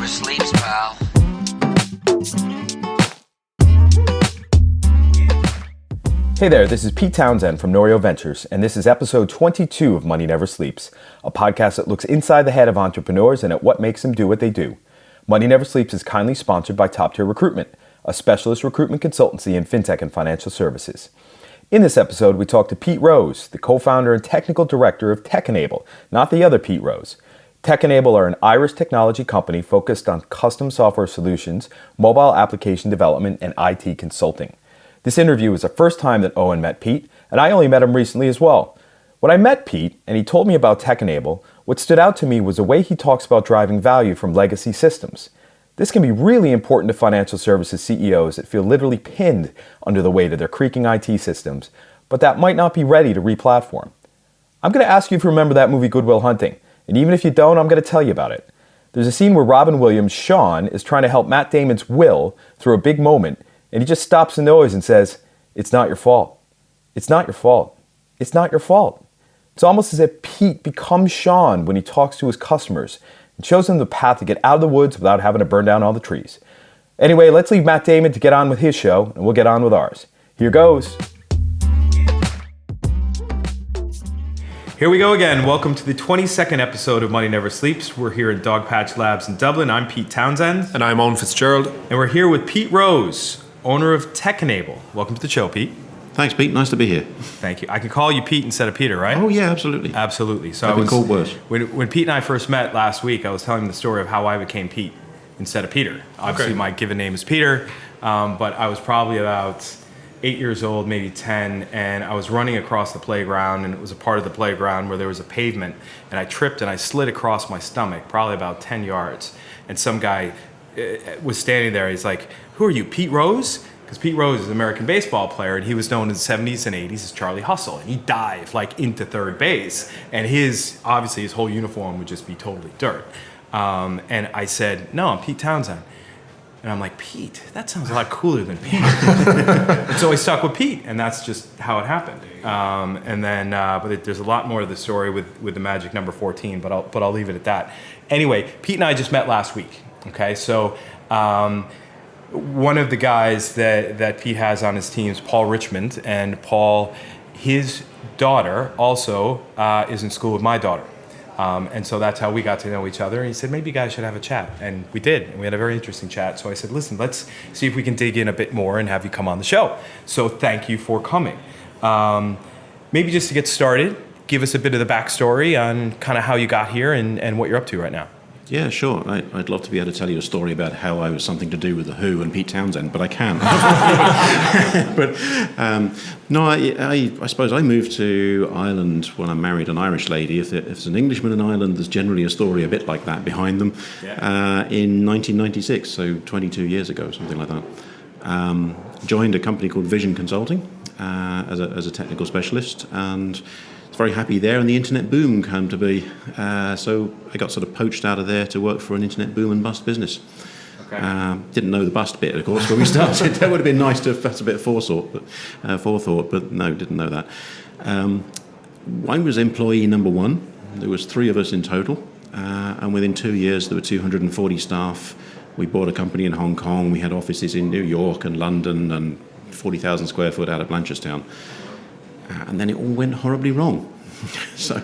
never sleeps, pal. Hey there, this is Pete Townsend from Norio Ventures, and this is episode 22 of Money Never Sleeps, a podcast that looks inside the head of entrepreneurs and at what makes them do what they do. Money Never Sleeps is kindly sponsored by Top Tier Recruitment, a specialist recruitment consultancy in fintech and financial services. In this episode, we talk to Pete Rose, the co-founder and technical director of TEKenable, not the other Pete Rose. TEKenable are an Irish technology company focused on custom software solutions, mobile application development, and IT consulting. This interview was the first time that Owen met Pete, and I only met him recently as well. When I met Pete, and he told me about TEKenable, what stood out to me was the way he talks about driving value from legacy systems. This can be really important to financial services CEOs that feel literally pinned under the weight of their creaking IT systems, but that might not be ready to re-platform. I'm going to ask you if you remember that movie Good Will Hunting, and even if you don't, I'm going to tell you about it. There's a scene where Robin Williams' Sean is trying to help Matt Damon's Will through a big moment, and he just stops the noise and says, "It's not your fault. It's not your fault. It's not your fault." It's almost as if Pete becomes Sean when he talks to his customers and shows them the path to get out of the woods without having to burn down all the trees. Anyway, let's leave Matt Damon to get on with his show, and we'll get on with ours. Here goes. Here we go again. Welcome to the 22nd episode of Money Never Sleeps. We're here at Dogpatch Labs in Dublin. I'm Pete Townsend. And I'm Owen Fitzgerald. And we're here with Pete Rose, owner of TEKenable. Welcome to the show, Pete. Thanks, Pete. Nice to be here. Thank you. I can call you Pete instead of Peter, right? Oh, yeah, absolutely. Absolutely. So I've been called worse. When Pete and I first met last week, I was telling him the story of how I became Pete instead of Peter. Obviously, my given name is Peter, but I was probably about 8 years old, maybe 10, and I was running across the playground, and it was a part of the playground where there was a pavement, and I tripped and I slid across my stomach, probably about 10 yards, and some guy was standing there. He's like, "Who are you, Pete Rose?" Because Pete Rose is an American baseball player, and he was known in the 70s and 80s as Charlie Hustle, and he dived like into third base, and obviously his whole uniform would just be totally dirt. And I said, "No, I'm Pete Townsend." And I'm like, "Pete? That sounds a lot cooler than Pete." And so I stuck with Pete, and that's just how it happened. But there's a lot more to the story with the magic number 14, but I'll leave it at that. Anyway, Pete and I just met last week. Okay, so one of the guys that Pete has on his team is Paul Richmond, and Paul, his daughter also is in school with my daughter. And so that's how we got to know each other. And he said, "Maybe you guys should have a chat." And we did. And we had a very interesting chat. So I said, "Listen, let's see if we can dig in a bit more and have you come on the show." So thank you for coming. Maybe just to get started, give us a bit of the backstory on kind of how you got here and what you're up to right now. Yeah, sure. I'd love to be able to tell you a story about how I was something to do with The Who and Pete Townsend, but I can't. No, I suppose I moved to Ireland when I married an Irish lady. If there's an Englishman in Ireland, there's generally a story a bit like that behind them. Yeah. In 1996, so 22 years ago, something like that. Joined a company called Vision Consulting as a technical specialist, and very happy there, and the internet boom came to be. So I got sort of poached out of there to work for an internet boom and bust business. Okay. Didn't know the bust bit, of course, when we started. That would have been nice to have had a bit of forethought, but no, didn't know that. I was employee number one. There was 3 of us in total, and within 2 years there were 240 staff. We bought a company in Hong Kong. We had offices in New York and London and 40,000 square foot out of Blanchardstown. And then it all went horribly wrong. So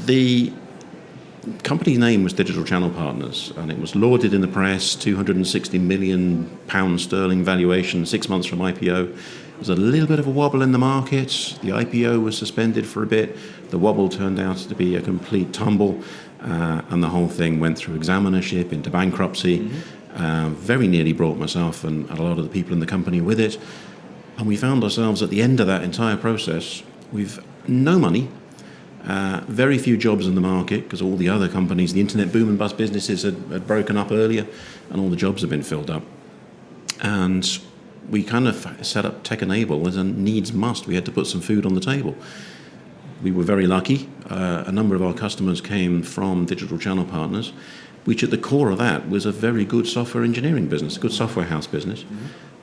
the company's name was Digital Channel Partners, and it was lauded in the press, £260 million valuation, 6 months from IPO. There was a little bit of a wobble in the market. The IPO was suspended for a bit. The wobble turned out to be a complete tumble, and the whole thing went through examinership into bankruptcy. Mm-hmm. Very nearly brought myself and a lot of the people in the company with it. And we found ourselves at the end of that entire process with no money, very few jobs in the market because all the other companies, the internet boom and bust businesses had broken up earlier, and all the jobs had been filled up. And we kind of set up TEKenable as a needs must. We had to put some food on the table. We were very lucky. A number of our customers came from Digital Channel Partners, which at the core of that was a very good software engineering business, a good software house business.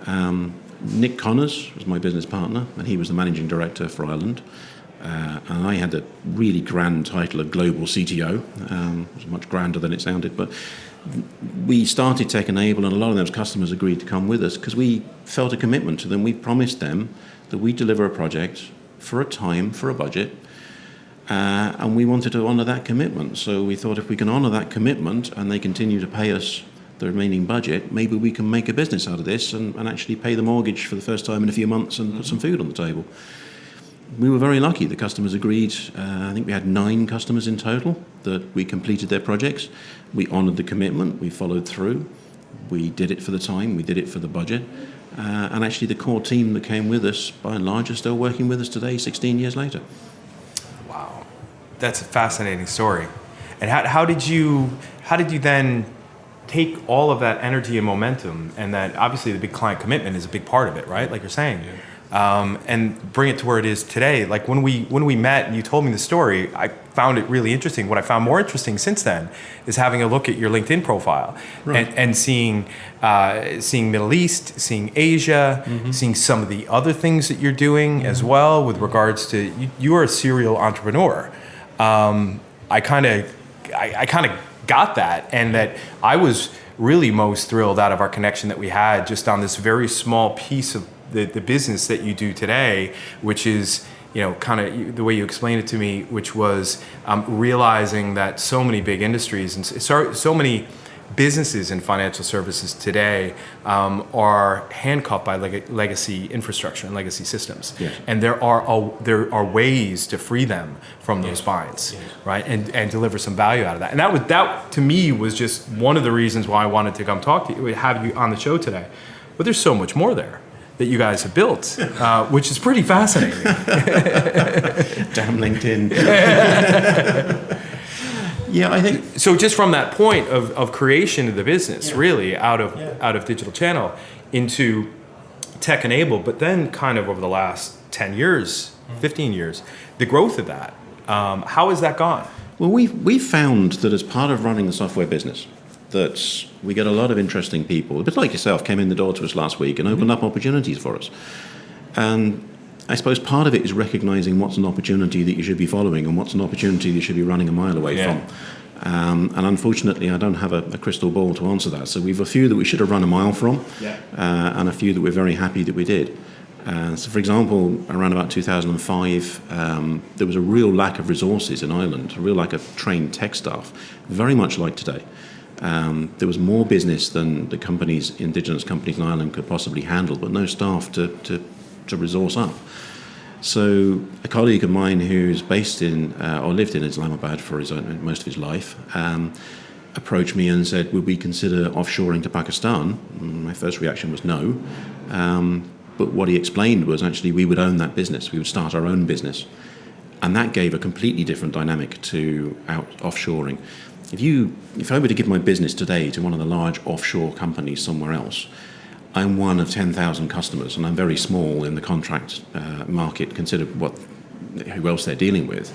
Mm-hmm. Nick Connors was my business partner, and he was the managing director for Ireland. And I had the really grand title of Global CTO. It was much grander than it sounded, but we started TEKenable, and a lot of those customers agreed to come with us because we felt a commitment to them. We promised them that we'd deliver a project for a time, for a budget, and we wanted to honour that commitment. So we thought if we can honour that commitment and they continue to pay us the remaining budget, maybe we can make a business out of this and actually pay the mortgage for the first time in a few months and put some food on the table. We were very lucky. The customers agreed. I think we had 9 customers in total that we completed their projects. We honoured the commitment. We followed through. We did it for the time. We did it for the budget. And actually the core team that came with us, by and large, are still working with us today, 16 years later. Wow. That's a fascinating story. And how did you then take all of that energy and momentum, and that obviously the big client commitment is a big part of it, right? Like you're saying. Yeah. And bring it to where it is today. Like when we met and you told me the story, I found it really interesting. What I found more interesting since then is having a look at your LinkedIn profile, right, and seeing Middle East, seeing Asia, seeing some of the other things that you're doing as well with regards to you are a serial entrepreneur. I kind of got that, and that I was really most thrilled out of our connection that we had just on this very small piece of the business that you do today, which is, kind of the way you explained it to me, which was realizing that so many big industries and so many businesses in financial services today are handcuffed by legacy infrastructure and legacy systems. Yes. And there are ways to free them from those binds, right? And deliver some value out of that. And that to me was just one of the reasons why I wanted to come talk to you, have you on the show today. But there's so much more there that you guys have built, which is pretty fascinating. Damn LinkedIn. Yeah, I think so. Just from that point of creation of the business, really out of digital channel into TEKenable, but then kind of over the last 10 years, 15 years, the growth of that. How has that gone? Well, we found that as part of running the software business, that we get a lot of interesting people, a bit like yourself, came in the door to us last week and opened up opportunities for us. And I suppose part of it is recognizing what's an opportunity that you should be following and what's an opportunity you should be running a mile away from. And unfortunately, I don't have a crystal ball to answer that. So we've a few that we should have run a mile from, and a few that we're very happy that we did. So for example, around about 2005, there was a real lack of resources in Ireland, a real lack of trained tech staff, very much like today. There was more business than the indigenous companies in Ireland could possibly handle, but no staff to resource up. So a colleague of mine who's based in or lived in Islamabad for most of his life approached me and said, would we consider offshoring to Pakistan? My first reaction was no. But what he explained was actually we would own that business. We would start our own business. And that gave a completely different dynamic to offshoring. If I were to give my business today to one of the large offshore companies somewhere else, I'm one of 10,000 customers, and I'm very small in the contract market, consider who else they're dealing with.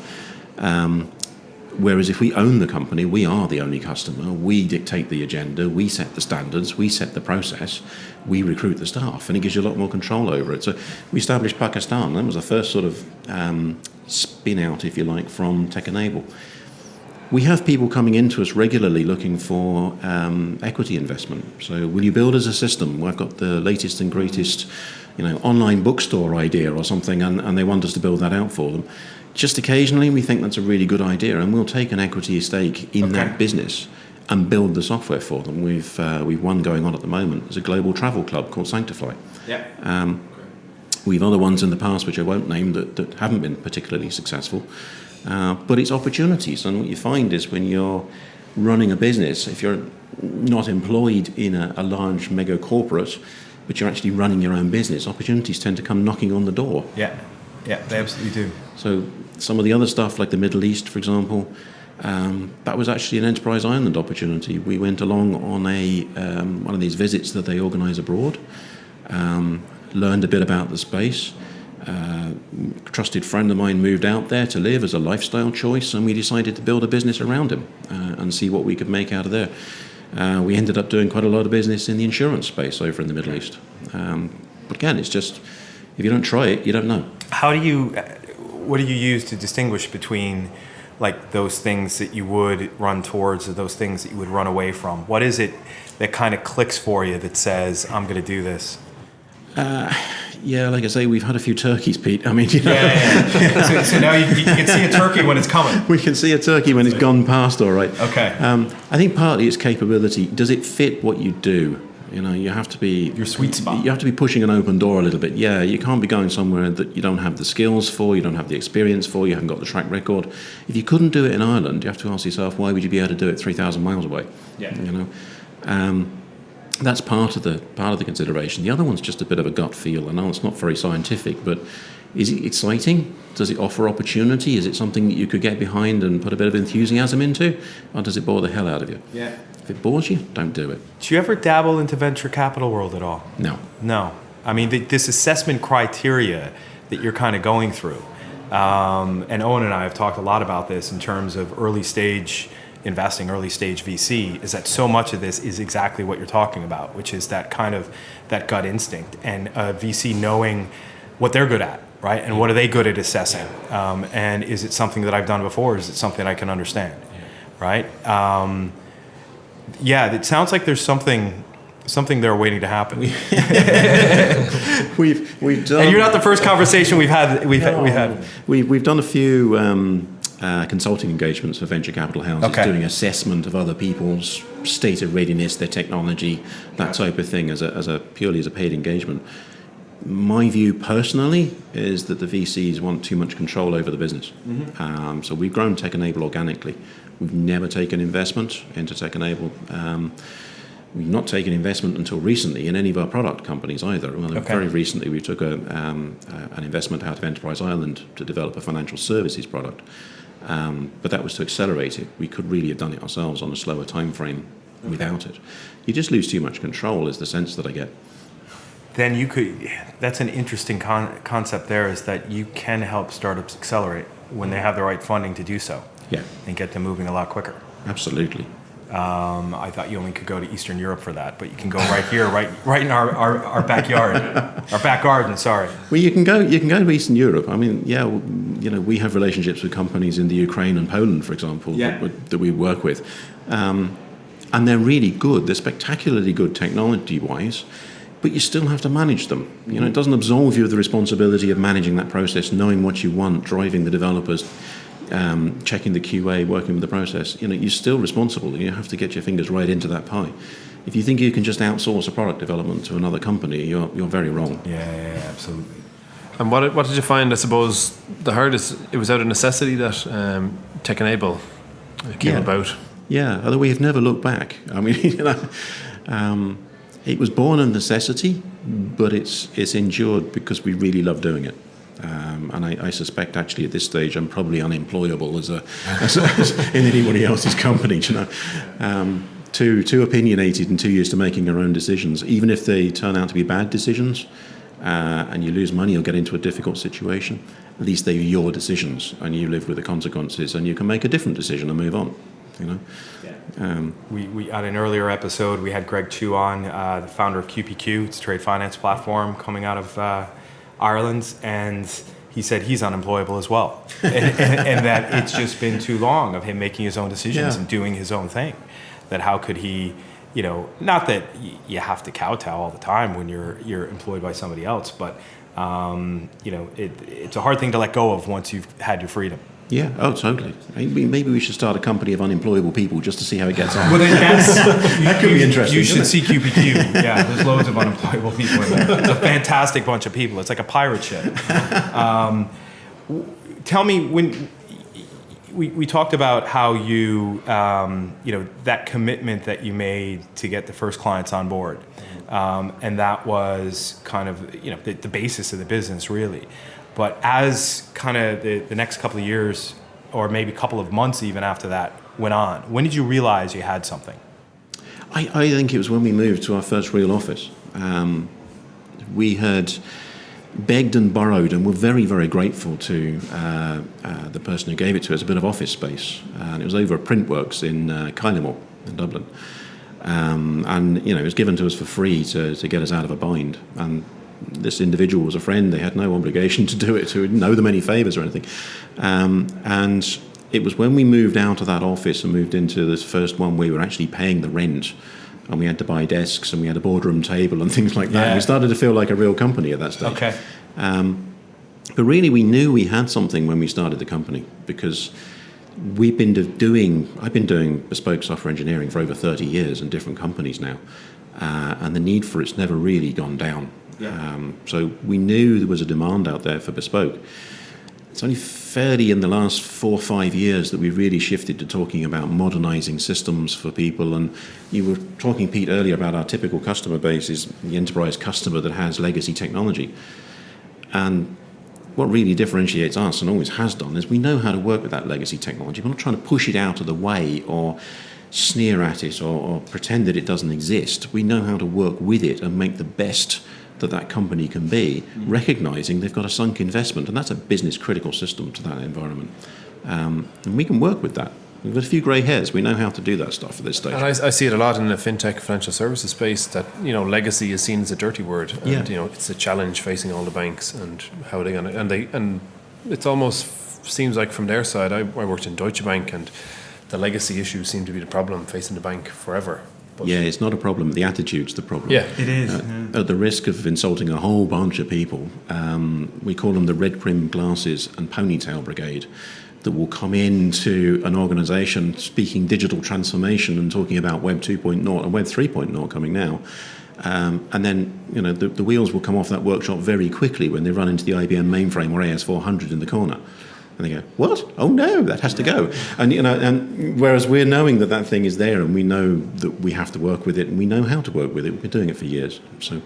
Whereas if we own the company, we are the only customer. We dictate the agenda, we set the standards, we set the process, we recruit the staff, and it gives you a lot more control over it. So we established Pakistan. That was the first sort of spin out, if you like, from TEKenable. We have people coming into us regularly looking for equity investment. So will you build us a system? Well, I've got the latest and greatest online bookstore idea or something, and they want us to build that out for them. Just occasionally we think that's a really good idea, and we'll take an equity stake in that business and build the software for them. We've one going on at the moment. There's a global travel club called Sanctify. Yeah. We've other ones in the past, which I won't name, that haven't been particularly successful. But it's opportunities, and what you find is when you're running a business, if you're not employed in a large mega corporate, but you're actually running your own business, opportunities tend to come knocking on the door. Yeah, they absolutely do. So some of the other stuff, like the Middle East, for example, that was actually an Enterprise Ireland opportunity. We went along on one of these visits that they organise abroad, learned a bit about the space. A trusted friend of mine moved out there to live as a lifestyle choice, and we decided to build a business around him and see what we could make out of there. We ended up doing quite a lot of business in the insurance space over in the Middle East. But again, it's just, if you don't try it, you don't know. what do you use to distinguish between like those things that you would run towards or those things that you would run away from? What is it that kind of clicks for you that says, I'm going to do this? Yeah, like I say, we've had a few turkeys, Pete. I mean, you know. Yeah. So now you can see a turkey when it's coming. We can see a turkey when it's gone past, all right. Okay. I think partly it's capability. Does it fit what you do? You know, you have to be... Your sweet spot. You have to be pushing an open door a little bit. Yeah, you can't be going somewhere that you don't have the skills for, you don't have the experience for, you haven't got the track record. If you couldn't do it in Ireland, you have to ask yourself, why would you be able to do it 3,000 miles away? Yeah. You know? That's part of the consideration. The other one's just a bit of a gut feel. I know it's not very scientific, but is it exciting? Does it offer opportunity? Is it something that you could get behind and put a bit of enthusiasm into? Or does it bore the hell out of you? Yeah. If it bores you, don't do it. Do you ever dabble into venture capital world at all? No. I mean, this assessment criteria that you're kind of going through, and Owen and I have talked a lot about this in terms of early stage investing, early stage VC, is that so much of this is exactly what you're talking about, which is that kind of that gut instinct and a VC knowing what they're good at, right? And what are they good at assessing? And is it something that I've done before? Or is it something I can understand, right? It sounds like there's something there waiting to happen. We've done. And you're not the first conversation we've had. We've done a few consulting engagements for venture capital houses, doing assessment of other people's state of readiness, their technology, that type of thing, as a purely as a paid engagement. My view personally is that the VCs want too much control over the business. Mm-hmm. So we've grown TEKenable organically. We've never taken investment into TEKenable. We've not taken investment until recently in any of our product companies either. Well, very recently we took an investment out of Enterprise Ireland to develop a financial services product. But that was to accelerate it. We could really have done it ourselves on a slower time frame without it. You just lose too much control is the sense that I get. Then you could, that's an interesting concept there, is that you can help startups accelerate when they have the right funding to do so. Yeah. And get them moving a lot quicker. Absolutely. I thought you only could go to Eastern Europe for that, but you can go right here, right in our backyard, our back garden. Sorry. Well, you can go to Eastern Europe. I mean, yeah, you know, we have relationships with companies in the Ukraine and Poland, for example, that we work with, and they're really good. They're spectacularly good technology-wise, but you still have to manage them. You know, it doesn't absolve you of the responsibility of managing that process, knowing what you want, driving the developers. Checking the QA, working with the process, you know, you're still responsible. You have to get your fingers right into that pie. If you think you can just outsource a product development to another company, you're very wrong. Yeah, absolutely. And what did you find? I suppose the hardest. It was out of necessity that TEKenable came about. Yeah, although we have never looked back. I mean, you know, it was born of necessity, but it's endured because we really love doing it. And I suspect actually at this stage I'm probably unemployable as in anybody else's company, you know. Too opinionated and too used to making our own decisions, even if they turn out to be bad decisions, and you lose money or get into a difficult situation. At least they're your decisions, and you live with the consequences, and you can make a different decision and move on. You know. Yeah. We on an earlier episode we had Greg Chu on, the founder of QPQ. It's a trade finance platform coming out of Ireland, and he said he's unemployable as well, and that it's just been too long of him making his own decisions and doing his own thing. That how could he, you know, not that you have to kowtow all the time when you're employed by somebody else, but you know, it's a hard thing to let go of once you've had your freedom. Yeah, oh, totally. Maybe we should start a company of unemployable people just to see how it gets on. Well, then that could be interesting. You should see QPQ. Yeah, there's loads of unemployable people in there. It's a fantastic bunch of people. It's like a pirate ship. Tell me, when we talked about how you, you know, that commitment that you made to get the first clients on board, and that was kind of, you know, the basis of the business, really. But as kind of the next couple of years, or maybe a couple of months even after that went on, when did you realize you had something? I think it was when we moved to our first real office. We had begged and borrowed, and were very, very grateful to the person who gave it to us, a bit of office space. And it was over at Printworks in TEKenable in Dublin. And, you know, it was given to us for free to get us out of a bind. And This individual was a friend. They had no obligation to do it, to know them any favours or anything. And it was when we moved out of that office and moved into this first one, we were actually paying the rent, and we had to buy desks and we had a boardroom table and things like that. Yeah. We started to feel like a real company at that stage. Okay. But really, we knew we had something when we started the company, because I've been doing bespoke software engineering for over 30 years in different companies now, and the need for it's never really gone down. Yeah. So we knew there was a demand out there for bespoke. It's only fairly in the last 4 or 5 years that we've really shifted to talking about modernizing systems for people. And you were talking, Pete, earlier about our typical customer base is the enterprise customer that has legacy technology. And what really differentiates us, and always has done, is we know how to work with that legacy technology. We're not trying to push it out of the way or sneer at it or pretend that it doesn't exist. We know how to work with it and make the best that company can be, recognizing they've got a sunk investment, and that's a business critical system to that environment. And we can work with that. We've got a few grey hairs. We know how to do that stuff at this stage. And I see it a lot in the fintech financial services space that, legacy is seen as a dirty word. And, it's a challenge facing all the banks, and how are they going to... And it almost seems like from their side, I worked in Deutsche Bank, and the legacy issues seem to be the problem facing the bank forever. But it's not a problem. The attitude's the problem. Yeah, it is. At the risk of insulting a whole bunch of people, we call them the red prim glasses and ponytail brigade, that will come into an organisation speaking digital transformation and talking about Web 2.0 and Web 3.0 coming now. And then, the wheels will come off that workshop very quickly when they run into the IBM mainframe or AS400 in the corner. And they go, what? Oh no, that has to go. And and whereas we're knowing that thing is there, and we know that we have to work with it, and we know how to work with it. We've been doing it for years. So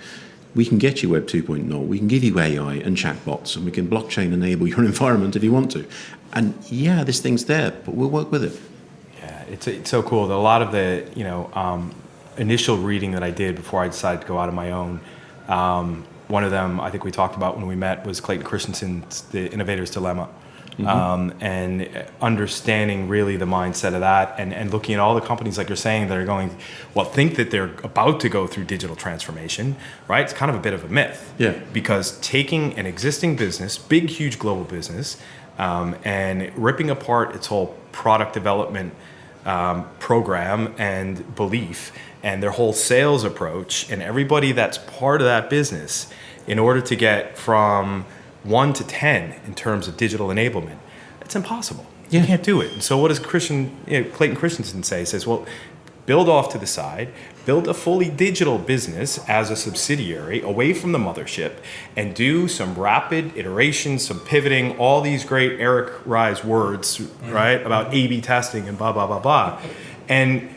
we can get you Web 2.0. We can give you AI and chatbots, and we can blockchain enable your environment if you want to. And this thing's there, but we'll work with it. Yeah, it's so cool. A lot of the initial reading that I did before I decided to go out on my own. One of them I think we talked about when we met was Clayton Christensen's The Innovator's Dilemma. Mm-hmm. And understanding really the mindset of that, and looking at all the companies, like you're saying, that are think that they're about to go through digital transformation, right? It's kind of a bit of a myth. Yeah. Because taking an existing business, big, huge global business, and ripping apart its whole product development program and belief, and their whole sales approach, and everybody that's part of that business, in order to get from 1 to 10 in terms of digital enablement, it's impossible. You can't do it. And so what does Clayton Christensen say? He says, well, build off to the side, build a fully digital business as a subsidiary away from the mothership, and do some rapid iterations, some pivoting, all these great Eric Ries words, right, about A/B testing and blah, blah, blah, blah, and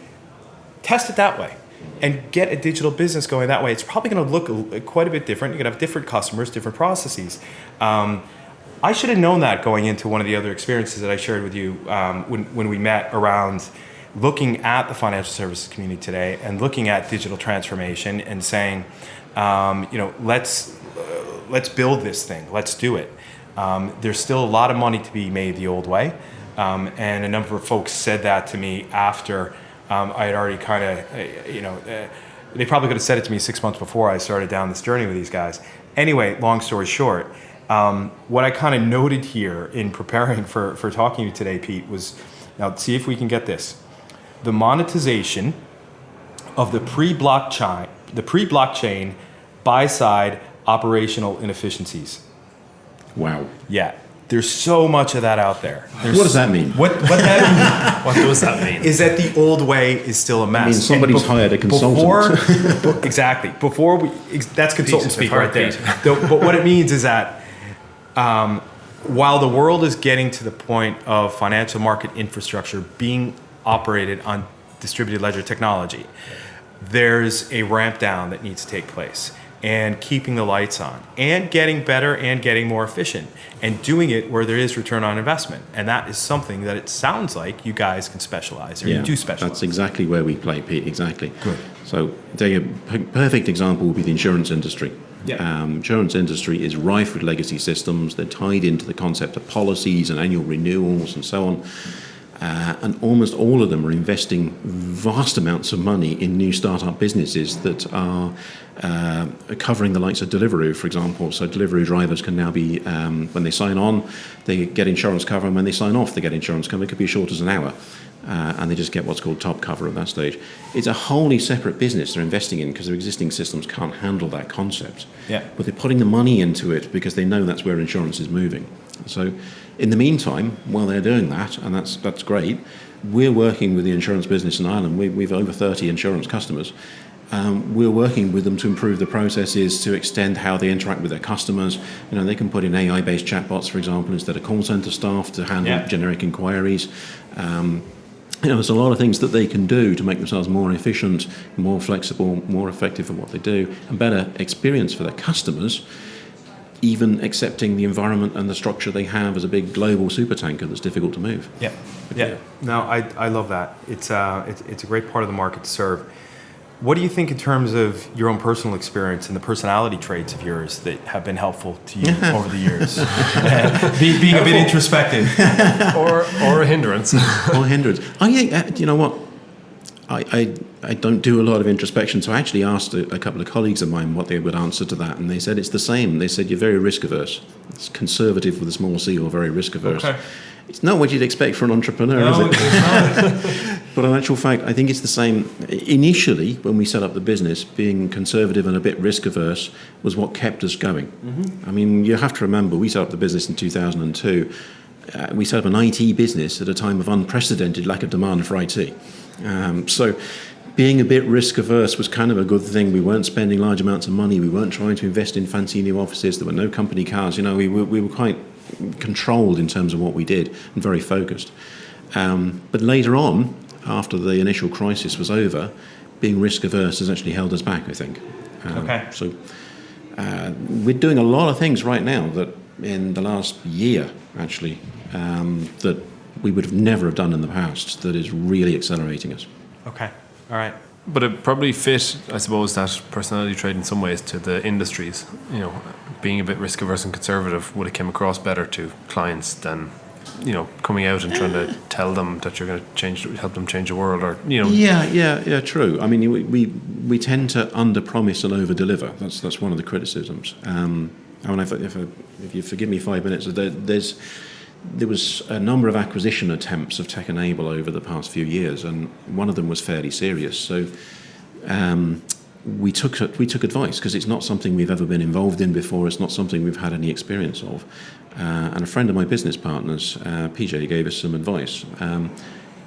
test it that way. And get a digital business going that way. It's probably going to look quite a bit different. You're going to have different customers, different processes. I should have known that going into one of the other experiences that I shared with you when we met around looking at the financial services community today and looking at digital transformation and saying, let's build this thing. Let's do it. There's still a lot of money to be made the old way. And a number of folks said that to me after I had already kind of, they probably could have said it to me 6 months before I started down this journey with these guys. Anyway, long story short, what I kind of noted here in preparing for talking to you today, Pete, was, now see if we can get this. The monetization of the pre-blockchain buy-side operational inefficiencies. Wow. Yeah. There's so much of that out there. What does that mean? What does that mean? Is that the old way is still a mess. I mean, somebody's hired a consultant. Exactly. That's consultant speak right there. But what it means is that while the world is getting to the point of financial market infrastructure being operated on distributed ledger technology, there's a ramp down that needs to take place. And keeping the lights on, and getting better, and getting more efficient, and doing it where there is return on investment. And that is something that it sounds like you guys can specialize, or you do specialize. That's exactly where we play, Pete, exactly. Good. So a perfect example would be the insurance industry. Yeah. Insurance industry is rife with legacy systems. They're tied into the concept of policies and annual renewals and so on. And almost all of them are investing vast amounts of money in new startup businesses that are covering the likes of Deliveroo, for example. So Deliveroo drivers can now be, when they sign on, they get insurance cover, and when they sign off, they get insurance cover. It could be as short as an hour. And they just get what's called top cover at that stage. It's a wholly separate business they're investing in because their existing systems can't handle that concept. Yeah. But they're putting the money into it because they know that's where insurance is moving. So in the meantime, while they're doing that, and that's great, we're working with the insurance business in Ireland. We've over 30 insurance customers. We're working with them to improve the processes, to extend how they interact with their customers. They can put in AI-based chatbots, for example, instead of call center staff to handle generic inquiries. There's a lot of things that they can do to make themselves more efficient, more flexible, more effective at what they do, and better experience for their customers, even accepting the environment and the structure they have as a big global supertanker that's difficult to move. Yeah. No, I love that. It's a great part of the market to serve. What do you think in terms of your own personal experience and the personality traits of yours that have been helpful to you over the years? Being a bit introspective. or a hindrance. Or a hindrance. I think, you know what? I don't do a lot of introspection, so I actually asked a couple of colleagues of mine what they would answer to that, and they said it's the same. They said you're very risk averse. It's conservative with a small c, or very risk averse. Okay. It's not what you'd expect for an entrepreneur, is it? It's not. But in actual fact, I think it's the same. Initially, when we set up the business, being conservative and a bit risk averse was what kept us going. Mm-hmm. I mean, you have to remember, we set up the business in 2002. We set up an IT business at a time of unprecedented lack of demand for IT. So being a bit risk averse was kind of a good thing. We weren't spending large amounts of money. We weren't trying to invest in fancy new offices. There were no company cars. We were quite controlled in terms of what we did and very focused. But later on, after the initial crisis was over, being risk averse has actually held us back, I think. So we're doing a lot of things right now that in the last year, actually, that we would have never have done in the past, that is really accelerating us. Okay. All right. But it probably fit, I suppose, that personality trait in some ways to the industries. Being a bit risk averse and conservative would have come across better to clients than, coming out and trying to tell them that you're going to help them change the world, or Yeah, true. I mean, we tend to under-promise and over-deliver. That's one of the criticisms. If you forgive me 5 minutes, there was a number of acquisition attempts of TEKenable over the past few years, and one of them was fairly serious. So we took advice, because it's not something we've ever been involved in before. It's not something we've had any experience of. And a friend of my business partners, PJ, gave us some advice.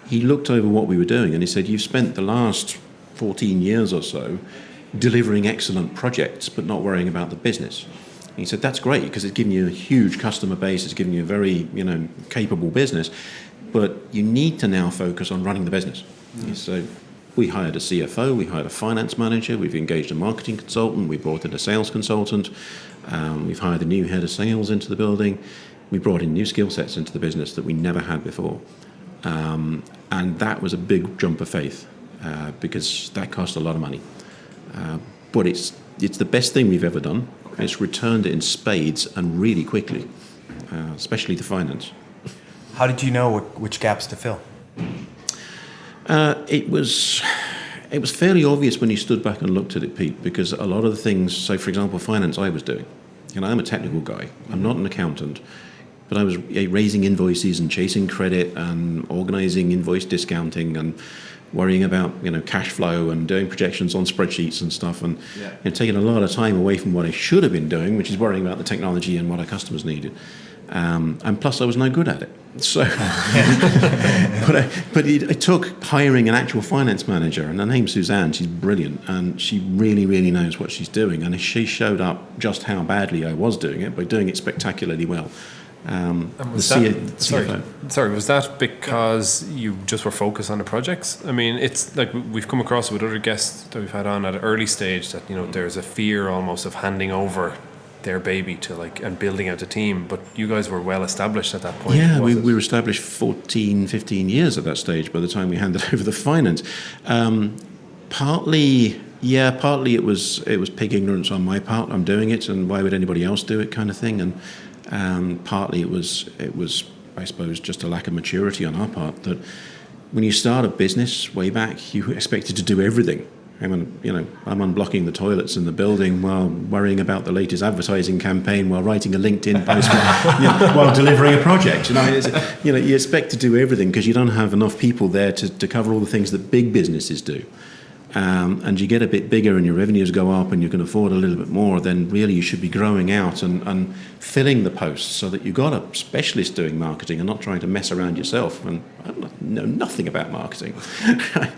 He looked over what we were doing, and he said, "You've spent the last 14 years or so delivering excellent projects, but not worrying about the business." He said, "That's great, because it's given you a huge customer base, it's given you a very, capable business, but you need to now focus on running the business." Mm. So we hired a CFO, we hired a finance manager, we've engaged a marketing consultant, we brought in a sales consultant, we've hired a new head of sales into the building, we brought in new skill sets into the business that we never had before. And that was a big jump of faith, because that cost a lot of money. But it's the best thing we've ever done. It's returned it in spades and really quickly, especially the finance. How did you know which gaps to fill? It was fairly obvious when you stood back and looked at it, Pete, because a lot of the things, so for example, finance I was doing, I'm a technical guy. I'm not an accountant, but I was raising invoices and chasing credit and organising invoice discounting and worrying about cash flow and doing projections on spreadsheets and stuff, and taking a lot of time away from what I should have been doing, which is worrying about the technology and what our customers needed. And plus, I was no good at it. So, but it took hiring an actual finance manager, and her name's Suzanne. She's brilliant, and she really, really knows what she's doing. And she showed up just how badly I was doing it by doing it spectacularally well. Was that because you just were focused on the projects? I mean, it's like we've come across with other guests that we've had on at an early stage that there's a fear almost of handing over their baby to and building out a team, but you guys were well established at that point. Yeah, we were established 14, 15 years at that stage by the time we handed over the finance. Partly it was pig ignorance on my part. I'm doing it, and why would anybody else do it, kind of thing. And partly it was I suppose, just a lack of maturity on our part, that when you start a business way back, you expected to do everything. I'm unblocking the toilets in the building while worrying about the latest advertising campaign, while writing a LinkedIn post, while delivering a project. You expect to do everything because you don't have enough people there to cover all the things that big businesses do. And you get a bit bigger and your revenues go up and you can afford a little bit more, then really you should be growing out and filling the posts so that you've got a specialist doing marketing and not trying to mess around yourself. And I know nothing about marketing.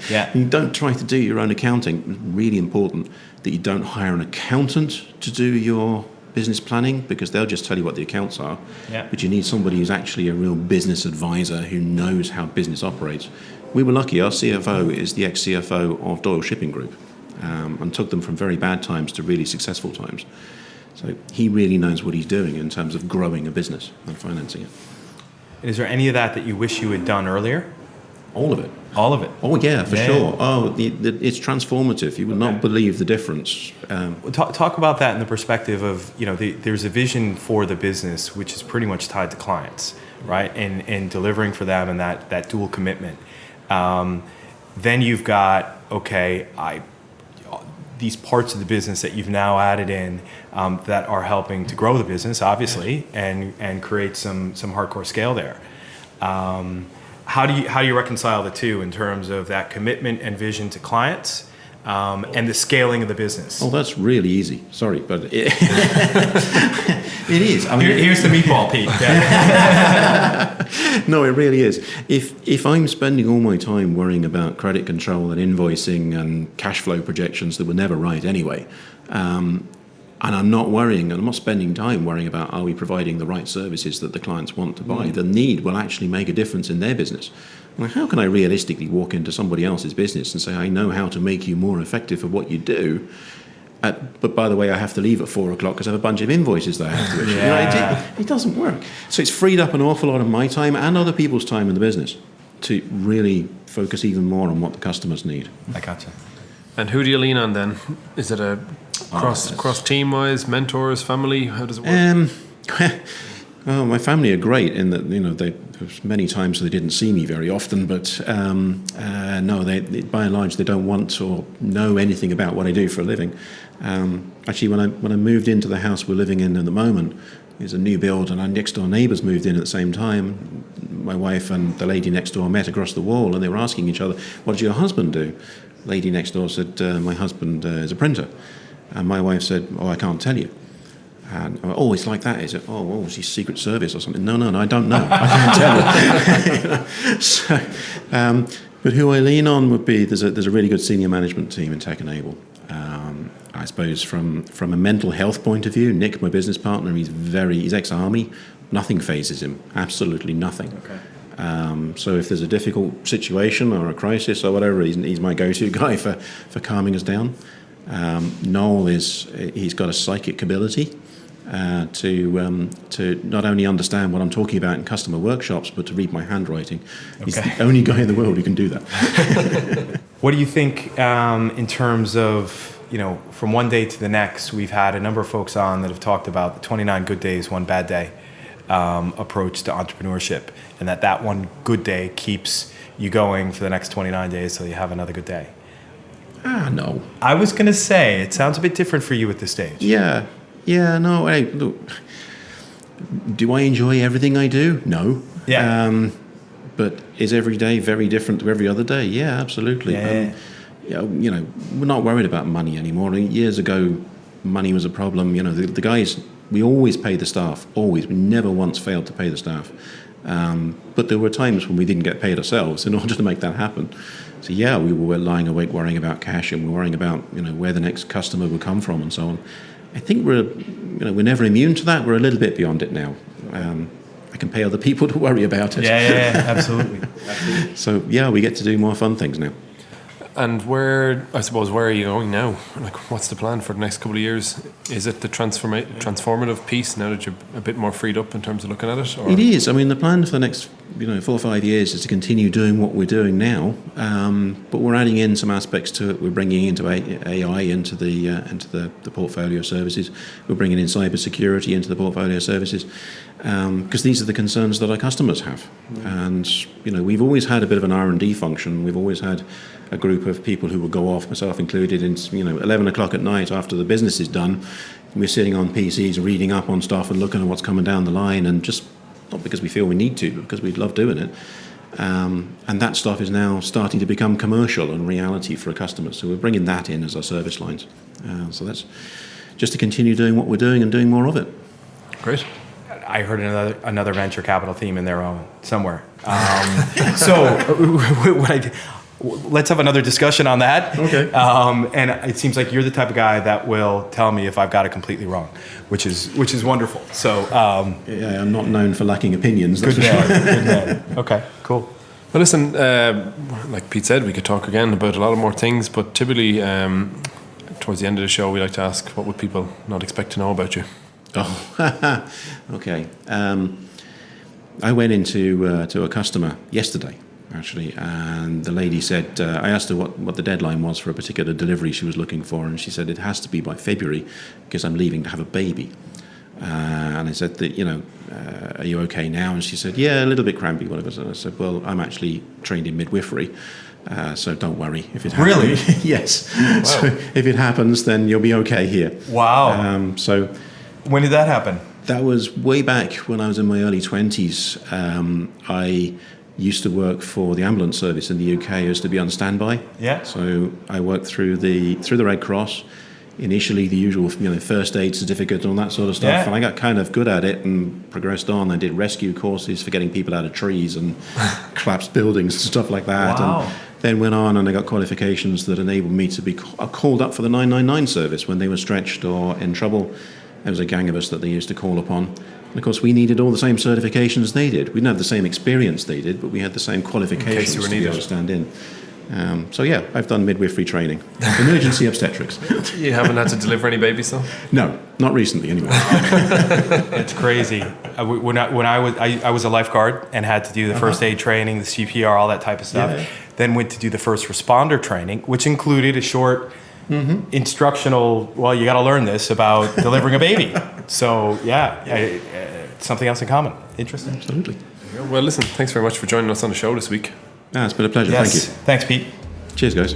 Yeah. You don't try to do your own accounting. It's really important that you don't hire an accountant to do your business planning, because they'll just tell you what the accounts are. Yeah. But you need somebody who's actually a real business advisor who knows how business operates. We were lucky. Our CFO is the ex-CFO of Doyle Shipping Group, and took them from very bad times to really successful times. So he really knows what he's doing in terms of growing a business and financing it. Is there any of that you wish you had done earlier? All of it. All of it? Oh, yeah, for sure. Oh, it's transformative. You would not believe the difference. Talk about that in the perspective of, there's a vision for the business which is pretty much tied to clients, right? And delivering for them and that dual commitment. Then you've got, these parts of the business that you've now added in that are helping to grow the business, obviously, and create some hardcore scale there. How do you reconcile the two in terms of that commitment and vision to clients and the scaling of the business? Oh, that's really easy. Sorry, but it is. I mean, here's the meatball, Pete. No, it really is. If I'm spending all my time worrying about credit control and invoicing and cash flow projections that were never right anyway, and I'm not worrying, and I'm not spending time worrying about are we providing the right services that the clients want to buy, the need will actually make a difference in their business. Well, how can I realistically walk into somebody else's business and say, I know how to make you more effective for what you do, but by the way, I have to leave at 4 o'clock because I have a bunch of invoices that I have to issue. Yeah. It doesn't work. So it's freed up an awful lot of my time and other people's time in the business to really focus even more on what the customers need. I gotcha. And who do you lean on then? Is it a cross team wise, mentors, family? How does it work? Well, my family are great in that there's many times they didn't see me very often, but no, they by and large they don't want or know anything about what I do for a living. Actually, when I moved into the house we're living in at the moment, it's a new build, and our next door neighbours moved in at the same time. My wife and the lady next door met across the wall, and they were asking each other, "What does your husband do?" Lady next door said, "My husband is a printer," and my wife said, "Oh, I can't tell you." And oh, it's like that, is it? Oh, is he Secret Service or something? No, I don't know. I can't tell you. So, but who I lean on would be there's a really good senior management team in TEKenable. I suppose from a mental health point of view, Nick, my business partner, he's ex-army. Nothing phases him. Absolutely nothing. Okay. So if there's a difficult situation or a crisis or whatever, he's my go-to guy for calming us down. Noel he's got a psychic ability to not only understand what I'm talking about in customer workshops, but to read my handwriting. He's the only guy in the world who can do that. What do you think in terms of, from one day to the next? We've had a number of folks on that have talked about the 29 good days, one bad day approach to entrepreneurship, and that one good day keeps you going for the next 29 days till you have another good day. No. I was going to say, it sounds a bit different for you at this stage. Yeah, no. Look, do I enjoy everything I do? No. Yeah. But is every day very different to every other day? Yeah, absolutely. Yeah. We're not worried about money anymore. Years ago, money was a problem. The guys, we always pay the staff, always. We never once failed to pay the staff. But there were times when we didn't get paid ourselves in order to make that happen. So yeah, we were lying awake worrying about cash, and we're worrying about where the next customer would come from and so on. I think we're never immune to that. We're a little bit beyond it now. I can pay other people to worry about it. Yeah, absolutely. So yeah, we get to do more fun things now. And where are you going now? Like, what's the plan for the next couple of years? Is it the transformative piece now that you're a bit more freed up in terms of looking at it? Or? It is. I mean, the plan for the next 4 or 5 years is to continue doing what we're doing now, but we're adding in some aspects to it. We're bringing into AI into the portfolio services. We're bringing in cybersecurity into the portfolio services because these are the concerns that our customers have. And we've always had a bit of an R&D function. We've always had a group of people who will go off, myself included, in 11 o'clock at night after the business is done. We're sitting on PCs, reading up on stuff and looking at what's coming down the line, and just not because we feel we need to, but because we love doing it. And that stuff is now starting to become commercial and reality for our customers. So we're bringing that in as our service lines. So that's just to continue doing what we're doing and doing more of it. Great. I heard another venture capital theme in there somewhere. So let's have another discussion on that. Okay. And it seems like you're the type of guy that will tell me if I've got it completely wrong, which is wonderful. So yeah, I'm not known for lacking opinions. Good man. Okay, cool. Well, listen, like Pete said, we could talk again about a lot of more things, but typically towards the end of the show, we like to ask, what would people not expect to know about you? Oh, okay. I went into to a customer yesterday, actually, and the lady said, I asked her what the deadline was for a particular delivery she was looking for, and she said it has to be by February because I'm leaving to have a baby. And I said, are you okay now? And she said, yeah, a little bit crampy, whatever. And I said, well, I'm actually trained in midwifery, so don't worry if it happens. Really? Yes. Wow. So if it happens, then you'll be okay here. Wow. So when did that happen? that was way back when I was in my early 20s. I used to work for the ambulance service in the UK. I used to be on standby. Yeah. So I worked through the Red Cross. Initially, the usual, first aid certificate and all that sort of stuff. Yeah. And I got kind of good at it and progressed on. I did rescue courses for getting people out of trees and collapsed buildings and stuff like that. Wow. And then went on and I got qualifications that enabled me to be called up for the 999 service when they were stretched or in trouble. There was a gang of us that they used to call upon. And of course, we needed all the same certifications they did. We didn't have the same experience they did, but we had the same qualifications to be able to stand in. So yeah, I've done midwifery training, emergency obstetrics. You haven't had to deliver any babies, though? No, not recently anyway. It's crazy. When I was a lifeguard and had to do the first aid training, the CPR, all that type of stuff. Yeah. Then went to do the first responder training, which included a short instructional. Well, you got to learn this about delivering a baby. So yeah, something else in common. Interesting. Absolutely. Well, listen, thanks very much for joining us on the show this week. It's been a pleasure. Yes. Thank you. Thanks, Pete. Cheers, guys.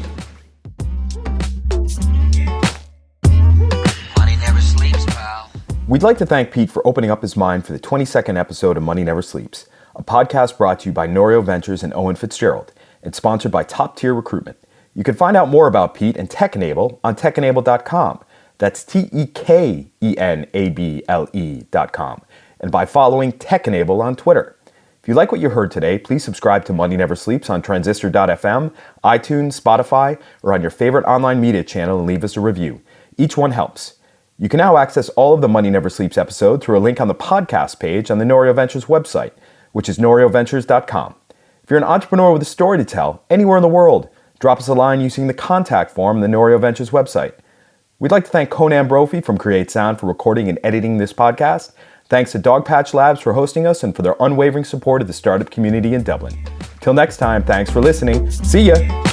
Money never sleeps, pal. We'd like to thank Pete for opening up his mind for the 22nd episode of Money Never Sleeps, a podcast brought to you by Norio Ventures and Owen Fitzgerald, and sponsored by Top Tier Recruitment. You can find out more about Pete and TEKenable on TEKenable.com. That's TEKenable.com. And by following TEKenable on Twitter. If you like what you heard today, please subscribe to Money Never Sleeps on Transistor.fm, iTunes, Spotify, or on your favorite online media channel and leave us a review. Each one helps. You can now access all of the Money Never Sleeps episodes through a link on the podcast page on the Norio Ventures website, which is norioventures.com. If you're an entrepreneur with a story to tell anywhere in the world, drop us a line using the contact form on the Norio Ventures website. We'd like to thank Conan Brophy from Create Sound for recording and editing this podcast. Thanks to Dogpatch Labs for hosting us and for their unwavering support of the startup community in Dublin. Till next time, thanks for listening. See ya!